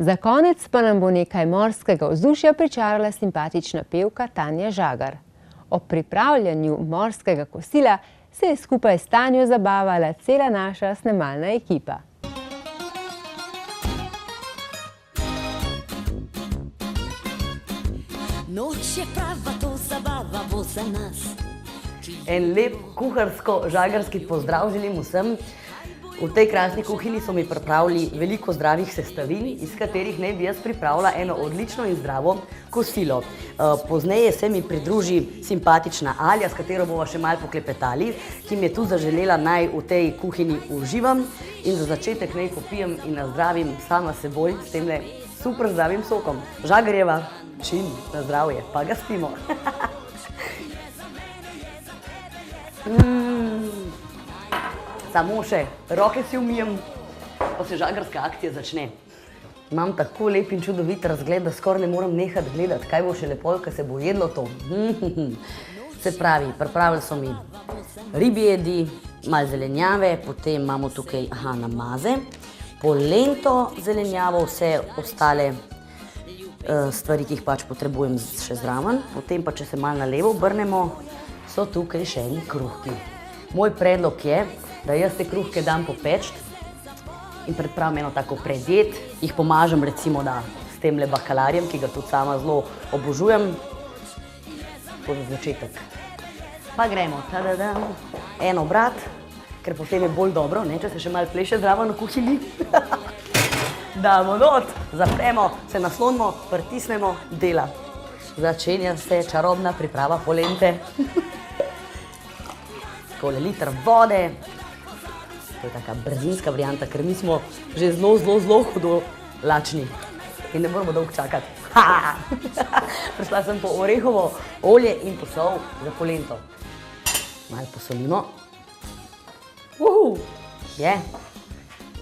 Za konec pa nam bo nekaj morskega vzdušja pričarala simpatična pevka Tanja Žagar. Ob pripravljanju morskega kosila se je skupaj s Tanjo zabavala cela naša snemalna ekipa. Noč je prava, to zabava bo za nas. En lep kuharsko-žagarski pozdrav želim vsem. V tej krasni kuhinji so mi pripravili veliko zdravih sestavin, iz katerih naj bi jaz pripravila eno odlično in zdravo kosilo. Pozneje se mi pridruži simpatična Alja, s katero bomo še malo poklepetali, ki mi je tu zaželela, naj v tej kuhinji uživam in za začetek naj popijem in nazdravim sama seboj s temle super zdravim sokom. Žagarjeva, čin, na zdravje, pa ga spimo. Samo še roke si umijem, pa se žagarska akcija začne. Imam tako lep in čudovit razgled, da skoraj ne moram nehati gledati, kaj bo še lepo, ko se bo jedlo to. Se pravi, pripravili so mi ribje jedi, malo zelenjave, potem imamo tukaj namaze, polento zelenjavo, vse ostale stvari, ki jih pač potrebujem še zraven. Potem pa, če se malo na levo obrnemo, so tukaj še eni kruhki. Moj predlog je, da jaz te kruhke dam popečt in pripravim eno tako predjed, jih pomažem recimo s temle bakalarjem, ki ga tudi sama zelo obožujem. To za začetek. Pa gremo, en obrat, ker potem je bolj dobro, če se še malo pleše zraven v kuhinji. Damo not, zapremo, se naslonimo, pritisnemo, dela. Začenja se čarobna priprava polente. Takole liter vode. To je taka brzinska varianta, ker mi smo že zelo hudo lačni in ne moramo dolgo čakati. Prišla sem po orehovo olje in po sol za polento. Malo posolimo.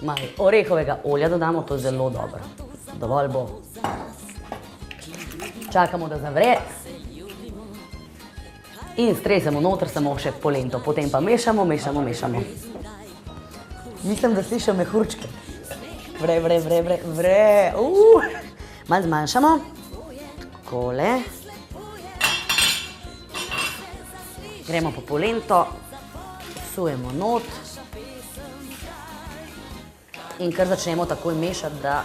Malo orehovega olja dodamo, to je zelo dobro. Dovolj bo. Čakamo, da zavre. In stresemo noter samo še polento. Potem pa mešamo. Mislim, da slišam mehurčke. Vre. Malo zmanjšamo. Takole. Gremo po polento. Vsujemo not. In kar začnemo takoj mešati, da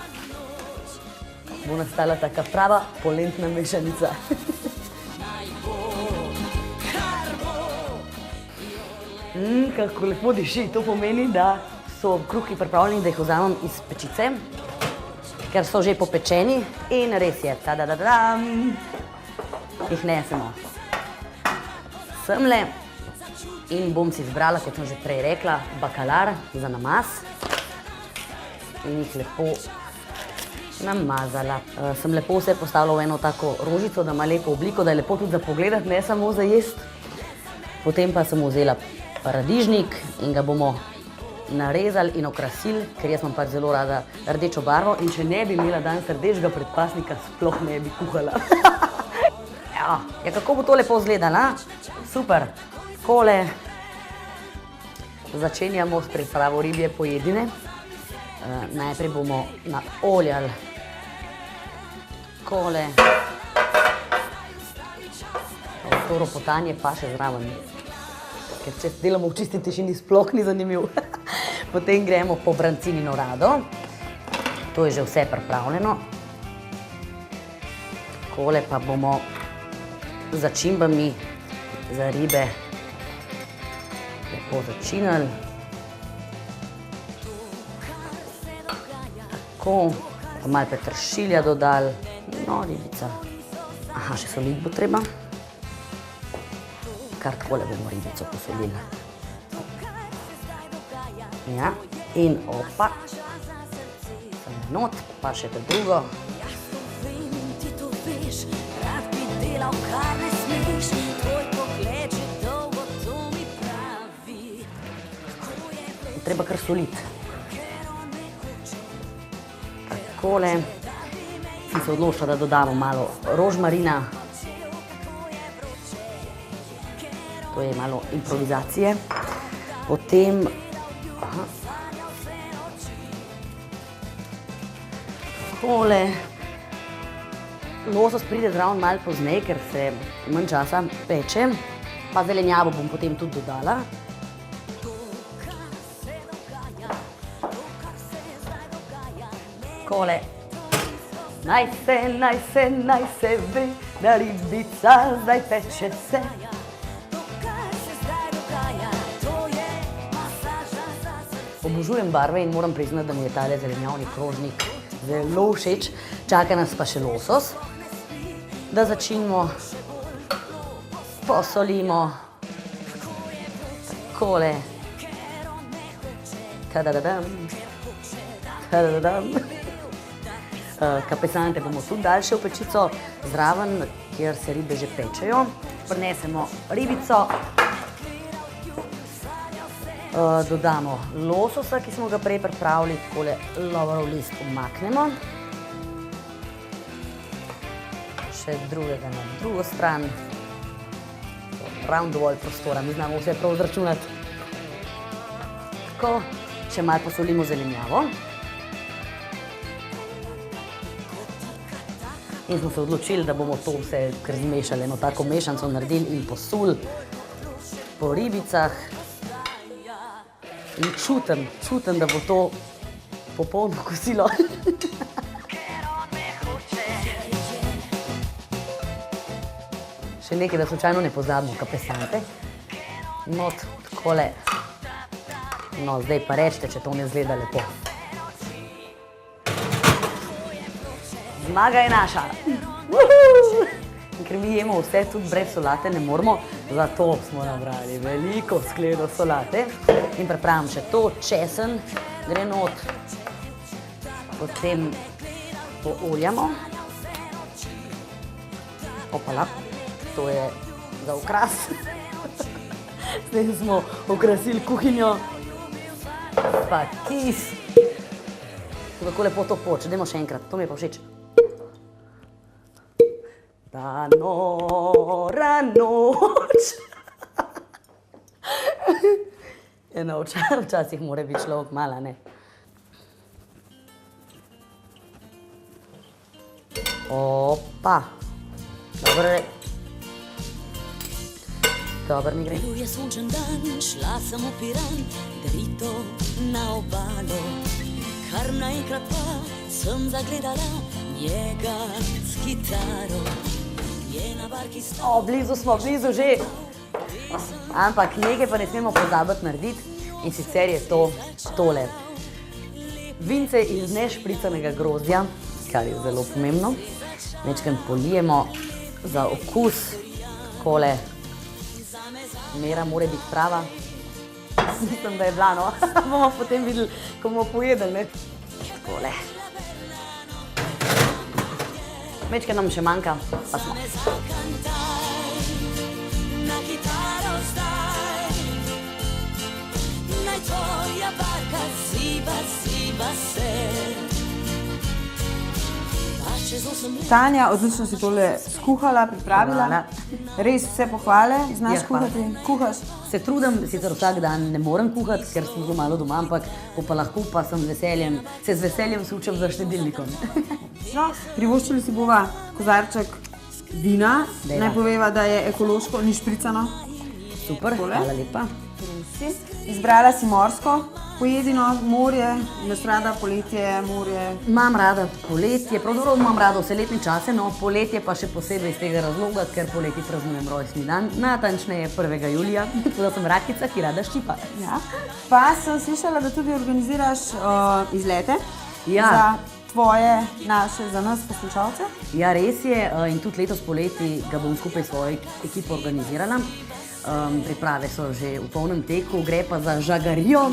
bo nastala taka prava polentna mešanica. Kako lepo diši. To pomeni, da so kruhki pripravljeni, da jih vzamem iz pečice, ker so že popečeni in res je, jih nesemo semle in bom si izbrala, kot sem že prej rekla, bakalar za namaz in jih lepo namazala. Sem lepo vse postavila v eno tako rožico, da ima lepo obliko, da je lepo tudi za pogledati, ne samo za jesti. Potem pa sem vzela paradižnik in ga bomo narezali in okrasili, ker jaz imam pač zelo rada rdečo barvo in če ne bi imela danes rdečega predpasnika, sploh ne bi kuhala. Ja, kako bo to lepo izgledalo? Super. Takole začenjamo s pripravo ribje pojedine. Najprej bomo naoljali takole. To ropotanje pa še zraven, ker če delamo v čisti tišini, sploh ni zanimiv. Potem gremo po brancinino rado. To je že vse pripravljeno. Takole pa bomo z začimbami za ribe lepo začinili. Tako, pa malo peteršilja dodali. No, ribica. Še soliti bo treba. Kar takole bomo ribico posolili. Ja, in opa. Sem not, pa še to drugo. Treba kar soliti. Takole. Sem se odločila, da dodamo malo rožmarina. To je malo improvizacije. Potem Takole. Losos pride zraven malo pozneje, ker se manj časa peče. Pa zelenjavo bom potem tudi dodala. Takole. Naj se ve, da ribica zdaj peče se. Obožujem barve in moram priznati, da mi je tale zelenjavni krožnik zelo všeč. Čaka nas pa še losos. Da začinimo, posolimo. Takole. Tadadadam. Tadadadam. Kapesante bomo tudi dali še v pečico, zraven, kjer se ribe že pečejo. Prinesemo ribico. Dodamo lososa, ki smo ga prej pripravili, takole lovorov list umaknemo. Še drugega na drugo stran. Ravno dovolj prostora, mi znamo vse prav izračunati. Tako, še malo posolimo zelenjavo. In smo se odločili, da bomo to vse kar zmešali, eno tako mešanco naredili in posuli po ribicah. In čutim, da bo to popolno kosilo. Še nekaj, da slučajno ne pozabimo kapesante. Not, takole. No, zdaj pa rečite, če to ne izgleda lepo. Zmaga je naša. Ker mi jemo vse tudi brez solate ne moramo, zato smo nabrali veliko skledo solate. In pripravim še to, česen gre not. Potem pooljamo. Opala, to je za okras. Zdaj smo okrasili kuhinjo. Pa kis. Kako lepo to poče, dajmo še enkrat, to mi je pa všeč. Ta nora noč. Eno, včasih mora biti človek mala, ne? Opa. Dobro mi gre. Bil je sončen dan, šla sem v Piran, drito na obalo. Kar naenkrat pa sem zagledala njega s kitaro. Blizu smo, blizu že. Ampak nekaj pa ne smemo pozabiti narediti in sicer je to tole. Vince iz nešpricanega grozdja, kar je zelo pomembno. Majčkeno polijemo za okus. Takole. Mera mora biti prava. Mislim, da je bila, no. Bomo potem videli, ko bomo pojedli, ne. Takole. Majčkeno nam še manjka, pa smo. Tanja, odlično si tole skuhala, pripravila. Res vse pohvale, znaš kuhati, kuhaš. Se trudim, sicer vsak dan ne morem kuhati, ker sem zelo malo doma, ampak ko pa lahko, pa sem z veseljem sučem za štedilnikom. No, privoščili si bova kozarček vina, naj poveva, da je ekološko, ni špricano. Super, hvala lepa. Izbrala si morsko pojedino, morje, imaš rada poletje, morje? Imam rada poletje, pravzaprav imam rada vse letne čase, no poletje pa še posebej iz tega razloga, ker poleti praznujem rojstni dan, natančneje 1. julija, tako da sem rakica, ki rada ščipa. Ja. Pa sem slišala, da tudi organiziraš izlete za tvoje, naše, za nas poslušalce. Ja, res je, in tudi letos poleti ga bom skupaj s svojo ekipo organizirala. Priprave so že v polnem teku, gre pa za žagarijo,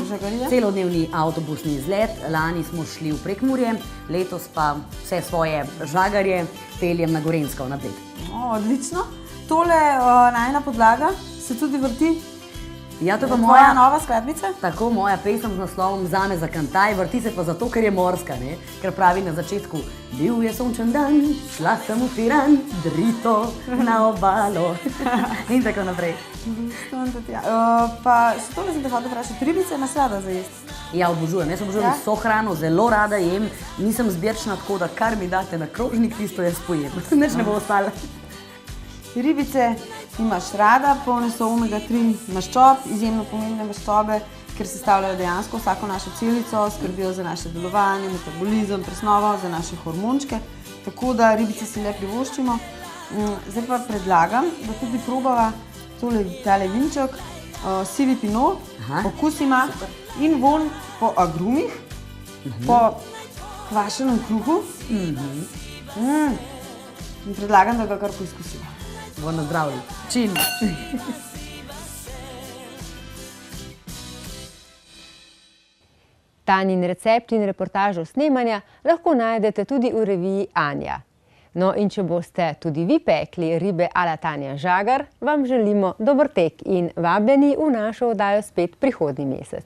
celodnevni avtobusni izlet. Lani smo šli v Prekmurje, letos pa vse svoje žagarje peljem na Gorenjsko na Bled. Odlično. Tole najina podlaga se tudi vrti? Ja, to je pa Tvoja nova skladbica? Tako, moja pesem z naslovom Zame zakantaj, vrti se pa zato, ker je morska, ne? Ker pravi na začetku: bil je sončen dan, šla sem v Piran, drito na obalo. In tako naprej. Pa še tole sem te hotel vprašati, ribice imaš rada za jesti? Ja, obožujem. Jaz obožujem vso hrano, zelo rada jem. Nisem zbirčna, tako da kar mi date na krožnik, tisto jaz pojem. Nič ne bo ostalo. Ribice imaš rada, polne so omega-3 maščob, izjemno pomembne maščobe, ker sestavljajo dejansko vsako našo celico, skrbijo za naše delovanje, metabolizem, presnovo, za naše hormončke. Tako da ribice si le privoščimo. Zdaj pa predlagam, da tudi probava tale vinček, sivi pinot, okus ima in vonj po agrumih, po kvašenem kruhu. In predlagam, da ga kar poizkusimo. Bo na zdravje. Čin. Tanjin recept in reportažo snemanja lahko najdete tudi v reviji Anja. No, in če boste tudi vi pekli ribe a la Tanja Žagar, vam želimo dober tek in vabljeni v našo oddajo spet prihodnji mesec.